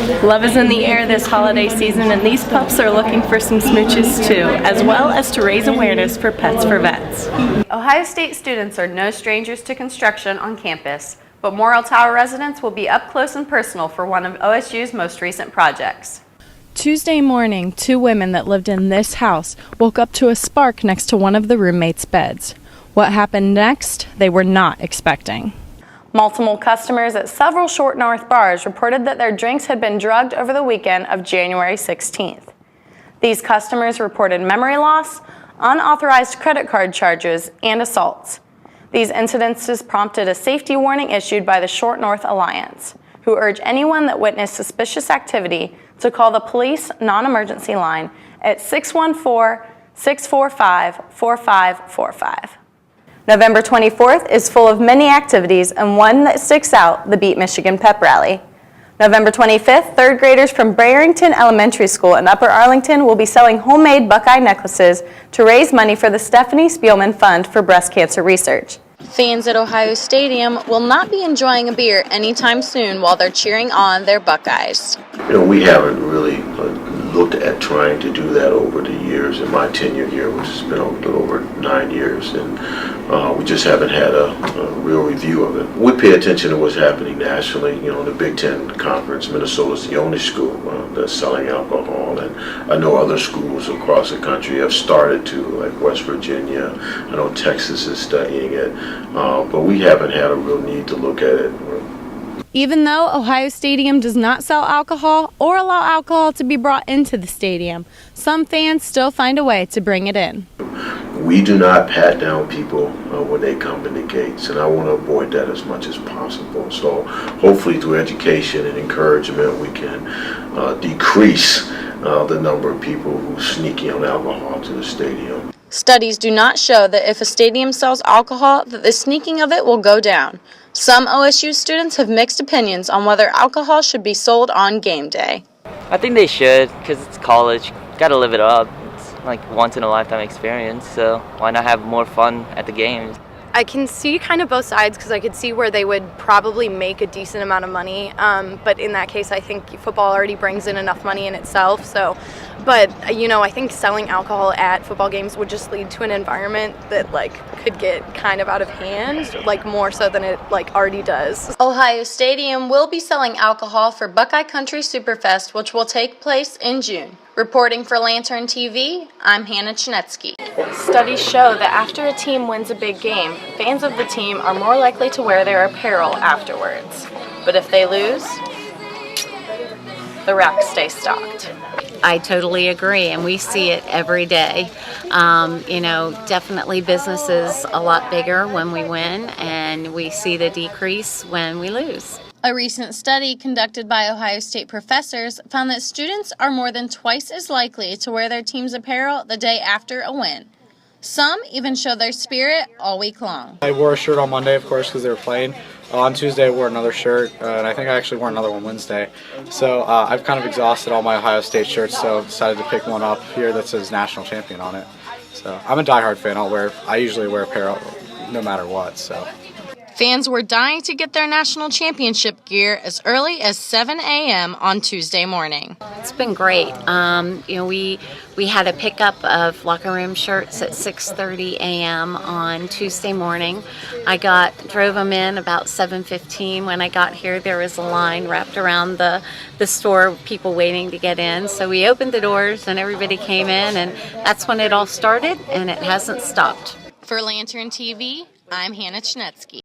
Love is in the air this holiday season, and these pups are looking for some smooches too, as well as to raise awareness for Pets for Vets. Ohio State students are no strangers to construction on campus, but Morrill Tower residents will be up close and personal for one of OSU's most recent projects. Tuesday morning, 2 women that lived in this house woke up to a spark next to one of the roommates' beds. What happened next, they were not expecting. Multiple customers at several Short North bars reported that their drinks had been drugged over the weekend of January 16th. These customers reported memory loss, unauthorized credit card charges, and assaults. These incidences prompted a safety warning issued by the Short North Alliance, who urge anyone that witnessed suspicious activity to call the police non-emergency line at 614-645-4545. November 24th is full of many activities, and one that sticks out, the Beat Michigan Pep Rally. November 25th, third graders from Barrington Elementary School in Upper Arlington will be selling homemade Buckeye necklaces to raise money for the Stephanie Spielman Fund for Breast Cancer Research. Fans at Ohio Stadium will not be enjoying a beer anytime soon while they're cheering on their Buckeyes. We haven't really looked at trying to do that over the years in my tenure here, which has been a little over 9 years, and we just haven't had a real review of it. We pay attention to what's happening nationally. The Big Ten Conference, Minnesota's the only school that's selling alcohol, and I know other schools across the country have started to, like West Virginia. I know Texas is studying it, but we haven't had a real need to look at it. Even though Ohio Stadium does not sell alcohol or allow alcohol to be brought into the stadium, some fans still find a way to bring it in. We do not pat down people when they come in the gates, and I want to avoid that as much as possible. So hopefully through education and encouragement we can decrease the number of people who sneak in alcohol to the stadium. Studies do not show that if a stadium sells alcohol, that the sneaking of it will go down. Some OSU students have mixed opinions on whether alcohol should be sold on game day. I think they should, because it's college. Gotta live it up. It's like once in a lifetime experience, so why not have more fun at the games? I can see kind of both sides, because I could see where they would probably make a decent amount of money, but in that case I think football already brings in enough money in itself. But I think selling alcohol at football games would just lead to an environment that could get kind of out of hand, more so than it already does. Ohio Stadium will be selling alcohol for Buckeye Country Superfest, which will take place in June. Reporting for Lantern TV, I'm Hannah Chenetski. Studies show that after a team wins a big game, fans of the team are more likely to wear their apparel afterwards. But if they lose, the racks stay stocked. I totally agree, and we see it every day. Definitely business is a lot bigger when we win, and we see the decrease when we lose. A recent study conducted by Ohio State professors found that students are more than twice as likely to wear their team's apparel the day after a win. Some even show their spirit all week long. I wore a shirt on Monday, of course, because they were playing. On Tuesday, I wore another shirt, and I think I actually wore another one Wednesday. So I've kind of exhausted all my Ohio State shirts, so decided to pick one up here that says National Champion on it. So I'm a diehard fan. I usually wear apparel no matter what. So. Fans were dying to get their national championship gear as early as 7 a.m. on Tuesday morning. It's been great. We had a pickup of locker room shirts at 6:30 a.m. on Tuesday morning. I drove them in about 7:15. When I got here, there was a line wrapped around the store, people waiting to get in. So we opened the doors and everybody came in, and that's when it all started, and it hasn't stopped. For Lantern TV, I'm Hannah Chenetski.